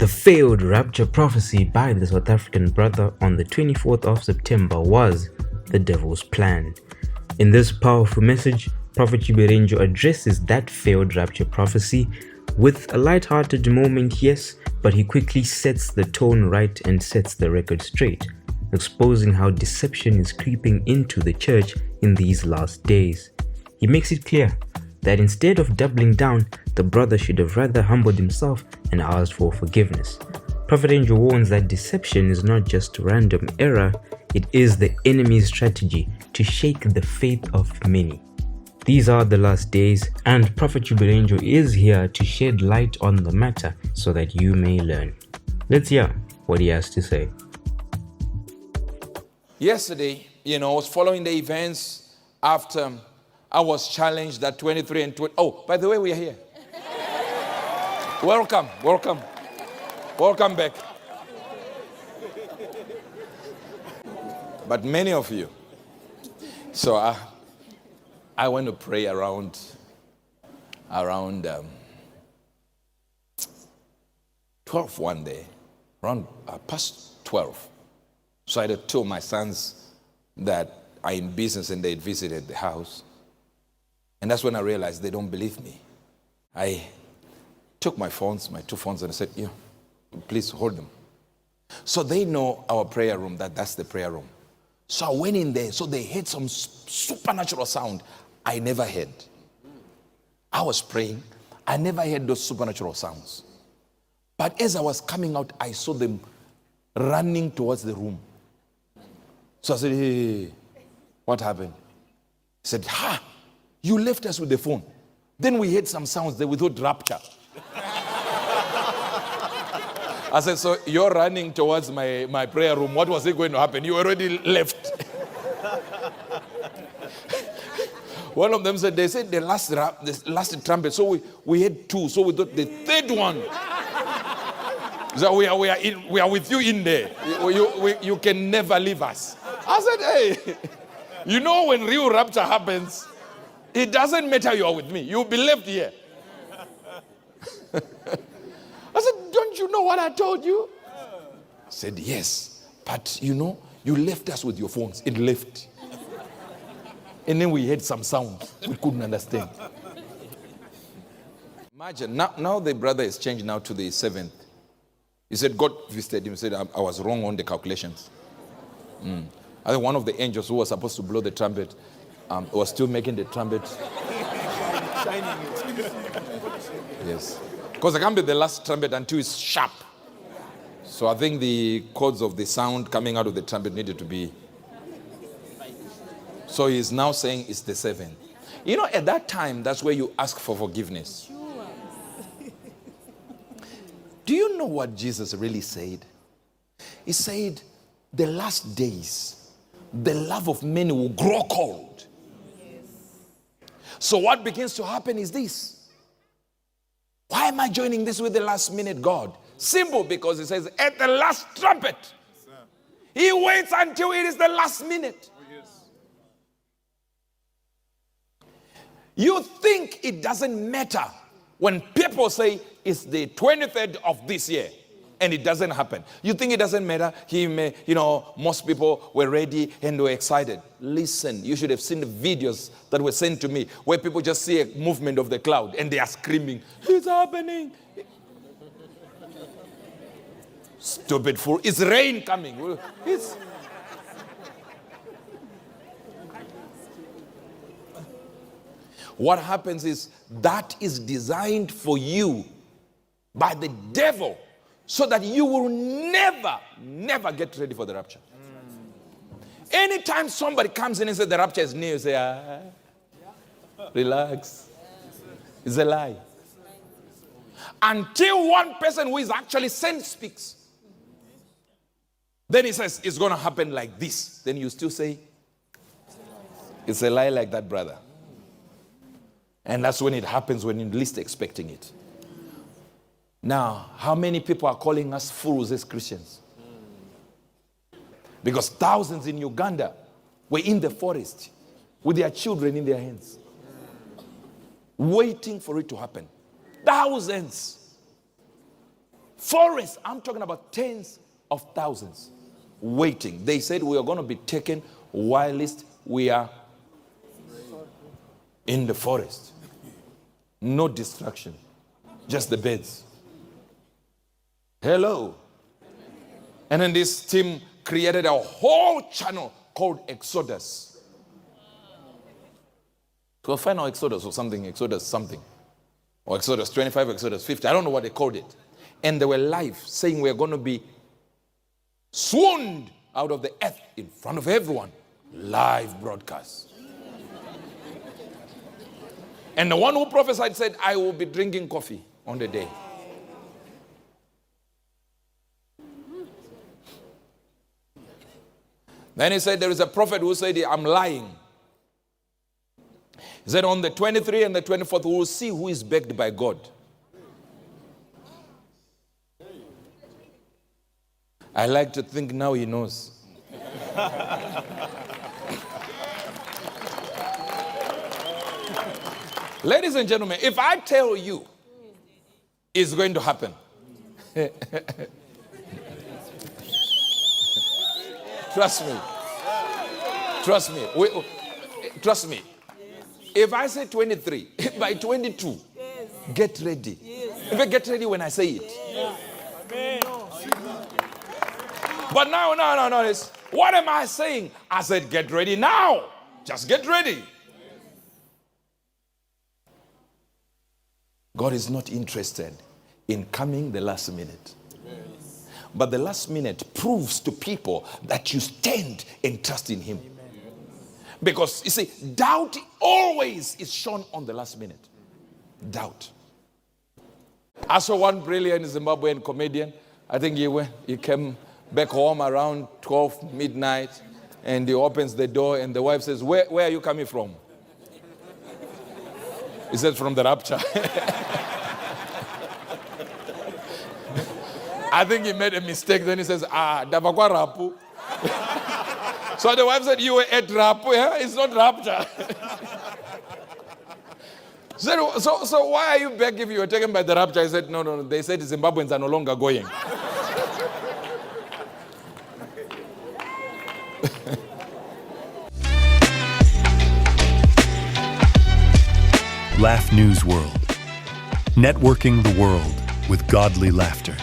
The failed rapture prophecy by the South African brother on the 24th of September was the devil's plan. In this powerful message, Prophet Uebert Angel addresses that failed rapture prophecy with a lighthearted moment, yes, but he quickly sets the tone right and sets the record straight, exposing how deception is creeping into the church in these last days. He makes it clear that instead of doubling down, the brother should have rather humbled himself and asked for forgiveness. Prophet Angel warns that deception is not just random error, it is the enemy's strategy to shake the faith of many. These are the last days, and Prophet Uebert Angel is here to shed light on the matter so that you may learn. Let's hear what he has to say. Yesterday, I was following the events after I was challenged that 23 and 20. Oh, by the way, we are here. Welcome back. But many of you. So I went to pray around 12 one day, around past 12. So I had two of my sons that are in business and they visited the house. And that's when I realized they don't believe me. I took my two phones, and I said, please hold them. So they know our prayer room, that's the prayer room. So I went in there, so they heard some supernatural sound I never heard. I was praying, I never heard those supernatural sounds. But as I was coming out, I saw them running towards the room. So I said, hey, what happened? He said, you left us with the phone. Then we heard some sounds there without rapture. I said, so you're running towards my prayer room. What was it going to happen? You already left. One of them said, they said the last trumpet. So we had two. So we thought the third one. So we are with you in there. You can never leave us. I said, hey, when real rapture happens, it doesn't matter you are with me. You'll be left here. I said, don't you know what I told you? I said, yes. But you left us with your phones. It left. And then we heard some sound we couldn't understand. Imagine, now the brother is changed now to the 7th. He said, God visited him. He said, I was wrong on the calculations. I think one of the angels who was supposed to blow the trumpet was still making the trumpet. Shining it. Yes. Because it can't be the last trumpet until it's sharp. So I think the chords of the sound coming out of the trumpet needed to be. So he's now saying it's the 7th. At that time, that's where you ask for forgiveness. Do you know what Jesus really said? He said, the last days, the love of many will grow cold. So what begins to happen is this. Why am I joining this with the last minute God? Simple, because it says at the last trumpet. He waits until it is the last minute. You think it doesn't matter when people say it's the 23rd of this year and it doesn't happen. You think it doesn't matter? Most people were ready and were excited. Listen, you should have seen the videos that were sent to me where people just see a movement of the cloud and they are screaming, it's happening. Stupid fool. It's rain coming. What happens is that is designed for you by the devil so that you will never get ready for the rapture. Anytime somebody comes in and says the rapture is near, you say, relax. It's a lie. Until one person who is actually sent speaks. Then he says, it's going to happen like this. Then you still say, it's a lie like that, brother. And that's when it happens, when you're least expecting it. Now, how many people are calling us fools as Christians? Because thousands in Uganda were in the forest with their children in their hands, waiting for it to happen. Thousands. Forests, I'm talking about tens of thousands waiting. They said we are going to be taken whilst we are in the forest. No distraction, just the beds. Hello. And then this team created a whole channel called Exodus. So final Exodus or something, or Exodus 25, Exodus 50, I don't know what they called it. And they were live saying we're going to be swooned out of the earth in front of everyone. Live broadcast. And the one who prophesied said, I will be drinking coffee on the day. Then he said, there is a prophet who said, I'm lying. He said, on the 23rd and the 24th, we will see who is backed by God. I like to think now he knows. Ladies and gentlemen, if I tell you it's going to happen, trust me. Trust me. If I say 23, by 22, get ready. In fact, get ready when I say it. But no. What am I saying? I said, get ready now. Just get ready. God is not interested in coming the last minute. But the last minute proves to people that you stand and trust in him. Because, you see, doubt always is shown on the last minute. Doubt. I saw one brilliant Zimbabwean comedian. I think he came back home around 12 midnight, and he opens the door, and the wife says, where are you coming from? He says, from the rapture. I think he made a mistake. Then he says, Davakwa Rapu. So the wife said, you were at Rapu, yeah? It's not rapture. So why are you back if you were taken by the rapture? I said, no. They said Zimbabweans are no longer going. Laugh News World. Networking the world with godly laughter.